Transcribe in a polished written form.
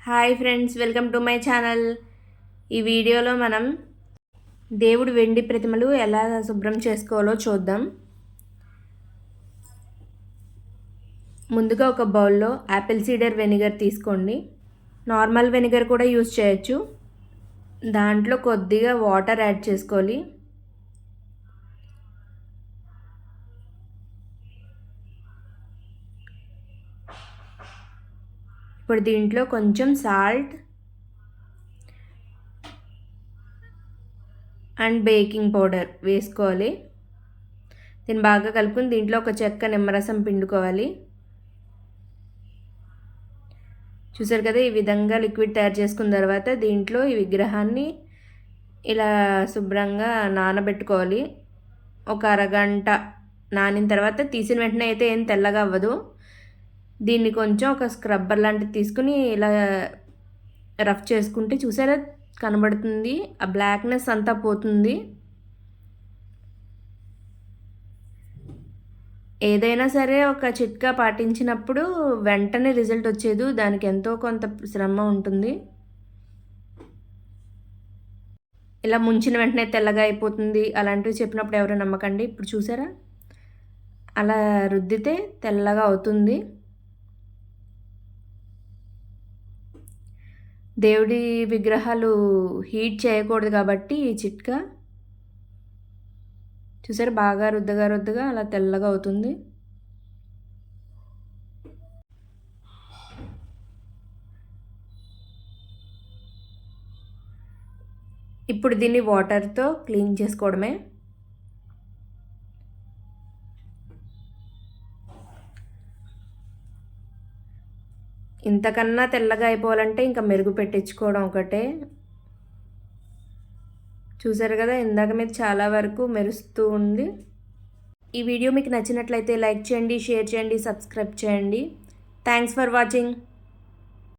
Hi friends, welcome to my channel. ఈ వీడియోలో మనం దేవుడి వెండి ప్రతిమలు ఎలా శుభ్రం చేసుకోవాలో చూద్దాం. ముందుగా ఒక బౌల్లో యాపిల్ సీడర్ వెనిగర్ తీసుకోండి. నార్మల్ వెనిగర్ కూడా యూజ్ చేయొచ్చు. దాంట్లో కొద్దిగా వాటర్ యాడ్ చేసుకోవాలి. ఇప్పుడు దీంట్లో కొంచెం సాల్ట్ అండ్ బేకింగ్ పౌడర్ వేసుకోవాలి. దీన్ని బాగా కలుపుకొని దీంట్లో ఒక చెక్క నిమ్మరసం పిండుకోవాలి. చూసారు కదా, ఈ విధంగా లిక్విడ్ తయారు చేసుకున్న తర్వాత దీంట్లో ఈ విగ్రహాన్ని ఇలా శుభ్రంగా నానబెట్టుకోవాలి. ఒక అరగంట నానిన తర్వాత తీసిన వెంటనే అయితే ఏం తెల్లగా అవ్వదు. దీన్ని కొంచెం ఒక స్క్రబ్బర్ లాంటిది తీసుకుని ఇలా రఫ్ చేసుకుంటే చూసారా కనబడుతుంది, ఆ బ్లాక్నెస్ అంతా పోతుంది. ఏదైనా సరే ఒక చిట్కా పాటించినప్పుడు వెంటనే రిజల్ట్ వచ్చేది, దానికి ఎంతో కొంత శ్రమ ఉంటుంది. ఇలా ముంచిన వెంటనే తెల్లగా అయిపోతుంది అలాంటివి చెప్పినప్పుడు ఎవరు నమ్మకండి. ఇప్పుడు చూసారా అలా రుద్దితే తెల్లగా అవుతుంది. దేవుడి విగ్రహాలు హీట్ చేయకూడదు కాబట్టి ఈ చిట్కా చూసారు, బాగా రుద్దగా అలా తెల్లగా అవుతుంది. ఇప్పుడు దీన్ని వాటర్తో క్లీన్ చేసుకోవడమే. ఇంతకన్నా తెల్లగా అయిపోవాలంటే ఇంకా మెరుగు పెట్టించుకోవడం ఒకటే. చూసారు కదా, ఇందాక మీద చాలా వరకు మెరుస్తూ ఉంది. ఈ వీడియో మీకు నచ్చినట్లయితే లైక్ చేయండి, షేర్ చేయండి, సబ్స్క్రైబ్ చేయండి. Thanks for watching.